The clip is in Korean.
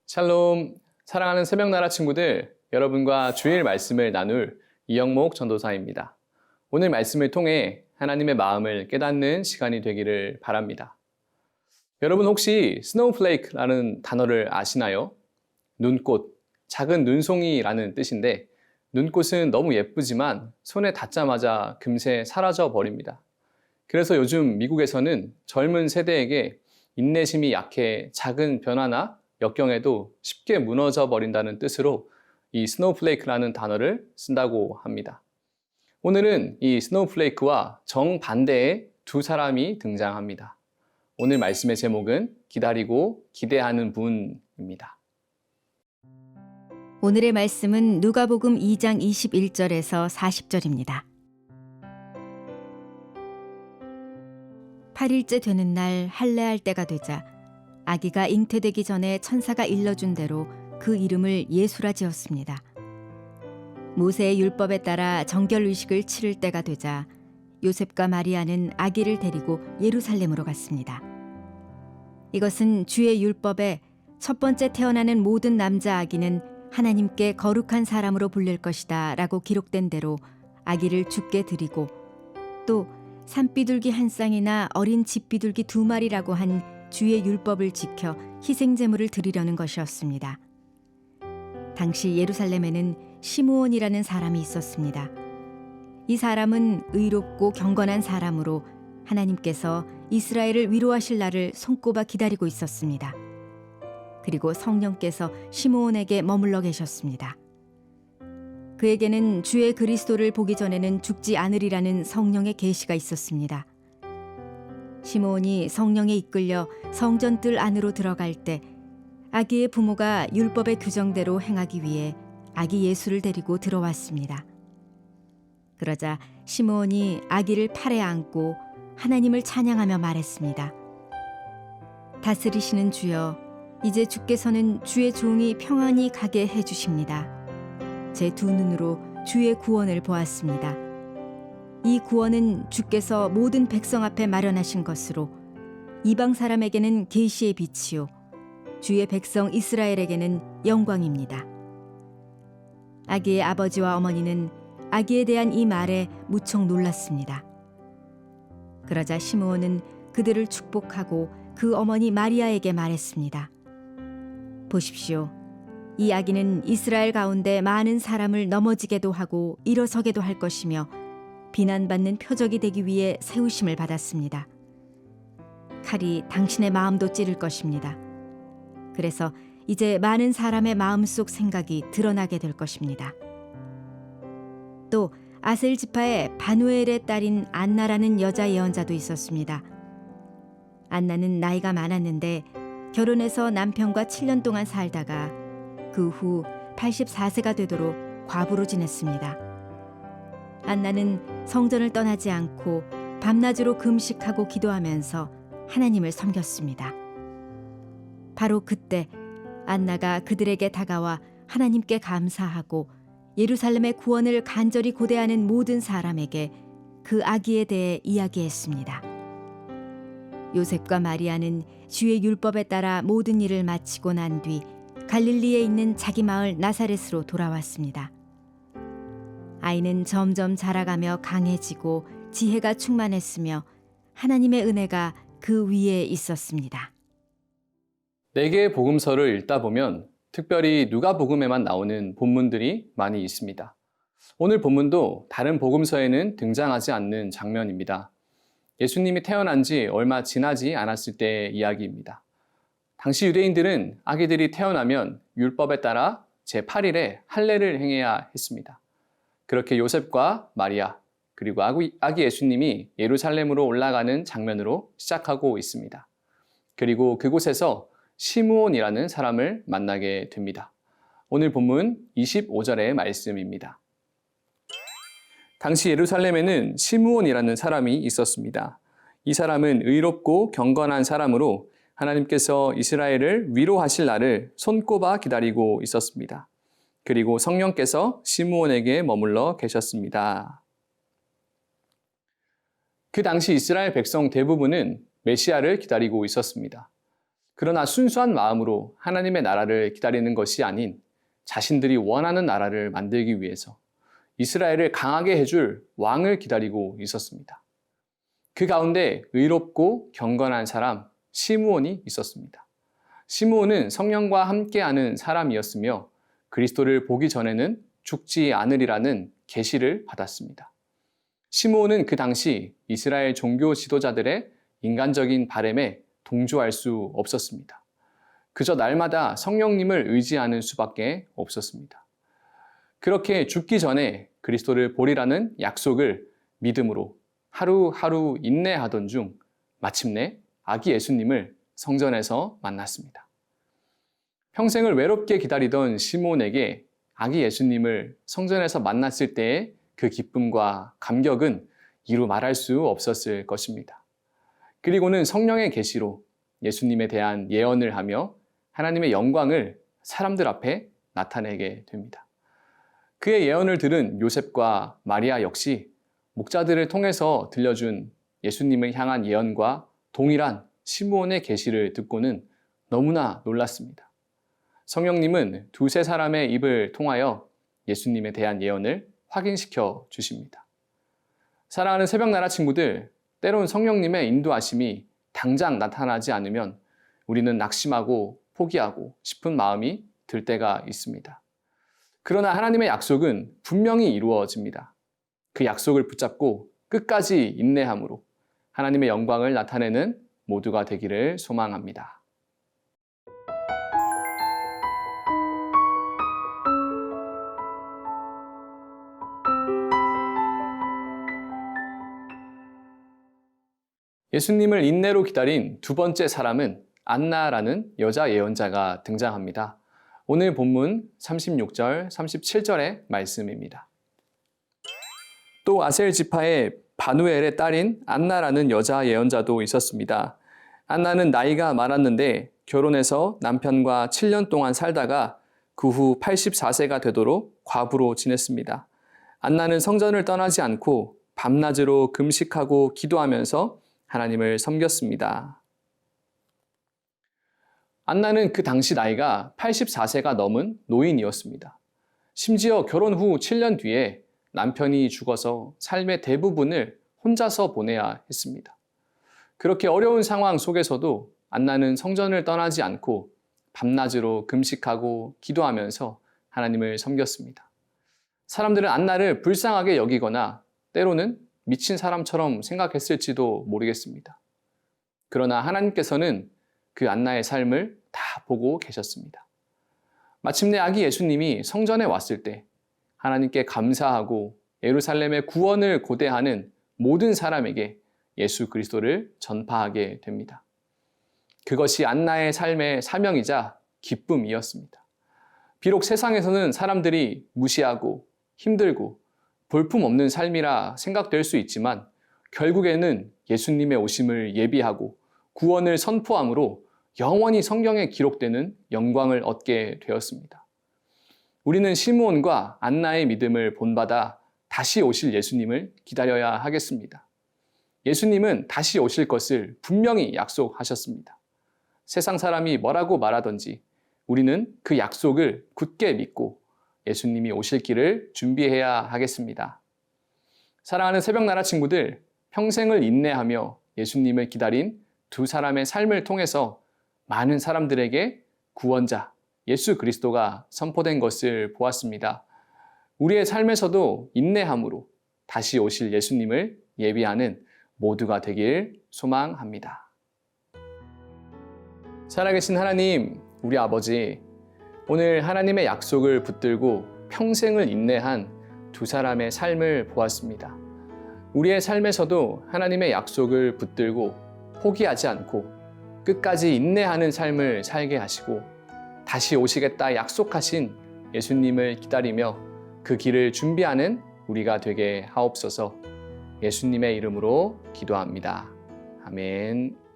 샬롬, 사랑하는 새벽나라 친구들, 여러분과 주일 말씀을 나눌 이영목 전도사입니다. 오늘 말씀을 통해 하나님의 마음을 깨닫는 시간이 되기를 바랍니다. 여러분 혹시 스노우플레이크라는 단어를 아시나요? 눈꽃, 작은 눈송이라는 뜻인데 눈꽃은 너무 예쁘지만 손에 닿자마자 금세 사라져 버립니다. 그래서 요즘 미국에서는 젊은 세대에게 인내심이 약해 작은 변화나 역경에도 쉽게 무너져 버린다는 뜻으로 이 스노우플레이크라는 단어를 쓴다고 합니다. 오늘은 이 스노우플레이크와 정반대의 두 사람이 등장합니다. 오늘 말씀의 제목은 기다리고 기대하는 분입니다. 오늘의 말씀은 누가복음 2장 21절에서 40절입니다. 8일째 되는 날 할례할 때가 되자 아기가 잉태되기 전에 천사가 일러준 대로 그 이름을 예수라 지었습니다. 모세의 율법에 따라 정결의식을 치를 때가 되자 요셉과 마리아는 아기를 데리고 예루살렘으로 갔습니다. 이것은 주의 율법에 첫 번째 태어나는 모든 남자 아기는 하나님께 거룩한 사람으로 불릴 것이다 라고 기록된 대로 아기를 주께 드리고 또 산비둘기 한 쌍이나 어린 집비둘기 2마리라고 한 주의 율법을 지켜 희생제물을 드리려는 것이었습니다. 당시 예루살렘에는 시므온이라는 사람이 있었습니다. 이 사람은 의롭고 경건한 사람으로 하나님께서 이스라엘을 위로하실 날을 손꼽아 기다리고 있었습니다. 그리고 성령께서 시므온에게 머물러 계셨습니다. 그에게는 주의 그리스도를 보기 전에는 죽지 않으리라는 성령의 계시가 있었습니다. 시므온이 성령에 이끌려 성전뜰 안으로 들어갈 때 아기의 부모가 율법의 규정대로 행하기 위해 아기 예수를 데리고 들어왔습니다. 그러자 시므온이 아기를 팔에 안고 하나님을 찬양하며 말했습니다. 다스리시는 주여, 이제 주께서는 주의 종이 평안히 가게 해주십니다. 제 두 눈으로 주의 구원을 보았습니다. 이 구원은 주께서 모든 백성 앞에 마련하신 것으로 이방 사람에게는 계시의 빛이요 주의 백성 이스라엘에게는 영광입니다. 아기의 아버지와 어머니는 아기에 대한 이 말에 무척 놀랐습니다. 그러자 시므온은 그들을 축복하고 그 어머니 마리아에게 말했습니다. 보십시오. 이 아기는 이스라엘 가운데 많은 사람을 넘어지게도 하고 일어서게도 할 것이며 비난받는 표적이 되기 위해 세우심을 받았습니다. 칼이 당신의 마음도 찌를 것입니다. 그래서 이제 많은 사람의 마음속 생각이 드러나게 될 것입니다. 또 아셀 지파의 바누엘의 딸인 안나라는 여자 예언자도 있었습니다. 안나는 나이가 많았는데 결혼해서 남편과 7년 동안 살다가 그 후 84세가 되도록 과부로 지냈습니다. 안나는 성전을 떠나지 않고 밤낮으로 금식하고 기도하면서 하나님을 섬겼습니다. 바로 그때 안나가 그들에게 다가와 하나님께 감사하고 예루살렘의 구원을 간절히 고대하는 모든 사람에게 그 아기에 대해 이야기했습니다. 요셉과 마리아는 주의 율법에 따라 모든 일을 마치고 난 뒤 갈릴리에 있는 자기 마을 나사렛으로 돌아왔습니다. 아이는 점점 자라가며 강해지고 지혜가 충만했으며 하나님의 은혜가 그 위에 있었습니다. 4개의 복음서를 읽다 보면 특별히 누가복음에만 나오는 본문들이 많이 있습니다. 오늘 본문도 다른 복음서에는 등장하지 않는 장면입니다. 예수님이 태어난 지 얼마 지나지 않았을 때의 이야기입니다. 당시 유대인들은 아기들이 태어나면 율법에 따라 제8일에 할례를 행해야 했습니다. 그렇게 요셉과 마리아 그리고 아기 예수님이 예루살렘으로 올라가는 장면으로 시작하고 있습니다. 그리고 그곳에서 시므온이라는 사람을 만나게 됩니다. 오늘 본문 25절의 말씀입니다. 당시 예루살렘에는 시므온이라는 사람이 있었습니다. 이 사람은 의롭고 경건한 사람으로 하나님께서 이스라엘을 위로하실 날을 손꼽아 기다리고 있었습니다. 그리고 성령께서 시므온에게 머물러 계셨습니다. 그 당시 이스라엘 백성 대부분은 메시아를 기다리고 있었습니다. 그러나 순수한 마음으로 하나님의 나라를 기다리는 것이 아닌 자신들이 원하는 나라를 만들기 위해서 이스라엘을 강하게 해줄 왕을 기다리고 있었습니다. 그 가운데 의롭고 경건한 사람 시므온이 있었습니다. 시므온은 성령과 함께하는 사람이었으며 그리스도를 보기 전에는 죽지 않으리라는 계시를 받았습니다. 시므온은 그 당시 이스라엘 종교 지도자들의 인간적인 바램에 동조할 수 없었습니다. 그저 날마다 성령님을 의지하는 수밖에 없었습니다. 그렇게 죽기 전에 그리스도를 보리라는 약속을 믿음으로 하루하루 인내하던 중 마침내 아기 예수님을 성전에서 만났습니다. 평생을 외롭게 기다리던 시므온에게 아기 예수님을 성전에서 만났을 때의 그 기쁨과 감격은 이루 말할 수 없었을 것입니다. 그리고는 성령의 계시로 예수님에 대한 예언을 하며 하나님의 영광을 사람들 앞에 나타내게 됩니다. 그의 예언을 들은 요셉과 마리아 역시 목자들을 통해서 들려준 예수님을 향한 예언과 동일한 시므온의 계시를 듣고는 너무나 놀랐습니다. 성령님은 두세 사람의 입을 통하여 예수님에 대한 예언을 확인시켜 주십니다. 사랑하는 새벽나라 친구들, 때론 성령님의 인도하심이 당장 나타나지 않으면 우리는 낙심하고 포기하고 싶은 마음이 들 때가 있습니다. 그러나 하나님의 약속은 분명히 이루어집니다. 그 약속을 붙잡고 끝까지 인내함으로 하나님의 영광을 나타내는 모두가 되기를 소망합니다. 예수님을 인내로 기다린 두 번째 사람은 안나라는 여자 예언자가 등장합니다. 오늘 본문 36절, 37절의 말씀입니다. 또 아셀 지파의 바누엘의 딸인 안나라는 여자 예언자도 있었습니다. 안나는 나이가 많았는데 결혼해서 남편과 7년 동안 살다가 그 후 84세가 되도록 과부로 지냈습니다. 안나는 성전을 떠나지 않고 밤낮으로 금식하고 기도하면서 하나님을 섬겼습니다. 안나는 그 당시 나이가 84세가 넘은 노인이었습니다. 심지어 결혼 후 7년 뒤에 남편이 죽어서 삶의 대부분을 혼자서 보내야 했습니다. 그렇게 어려운 상황 속에서도 안나는 성전을 떠나지 않고 밤낮으로 금식하고 기도하면서 하나님을 섬겼습니다. 사람들은 안나를 불쌍하게 여기거나 때로는 미친 사람처럼 생각했을지도 모르겠습니다. 그러나 하나님께서는 그 안나의 삶을 다 보고 계셨습니다. 마침내 아기 예수님이 성전에 왔을 때 하나님께 감사하고 예루살렘의 구원을 고대하는 모든 사람에게 예수 그리스도를 전파하게 됩니다. 그것이 안나의 삶의 사명이자 기쁨이었습니다. 비록 세상에서는 사람들이 무시하고 힘들고 볼품없는 삶이라 생각될 수 있지만 결국에는 예수님의 오심을 예비하고 구원을 선포함으로 영원히 성경에 기록되는 영광을 얻게 되었습니다. 우리는 시므온과 안나의 믿음을 본받아 다시 오실 예수님을 기다려야 하겠습니다. 예수님은 다시 오실 것을 분명히 약속하셨습니다. 세상 사람이 뭐라고 말하든지 우리는 그 약속을 굳게 믿고 예수님이 오실 길을 준비해야 하겠습니다. 사랑하는 새벽나라 친구들, 평생을 인내하며 예수님을 기다린 두 사람의 삶을 통해서 많은 사람들에게 구원자 예수 그리스도가 선포된 것을 보았습니다. 우리의 삶에서도 인내함으로 다시 오실 예수님을 예비하는 모두가 되길 소망합니다. 살아계신 하나님, 우리 아버지, 오늘 하나님의 약속을 붙들고 평생을 인내한 두 사람의 삶을 보았습니다. 우리의 삶에서도 하나님의 약속을 붙들고 포기하지 않고 끝까지 인내하는 삶을 살게 하시고 다시 오시겠다 약속하신 예수님을 기다리며 그 길을 준비하는 우리가 되게 하옵소서. 예수님의 이름으로 기도합니다. 아멘.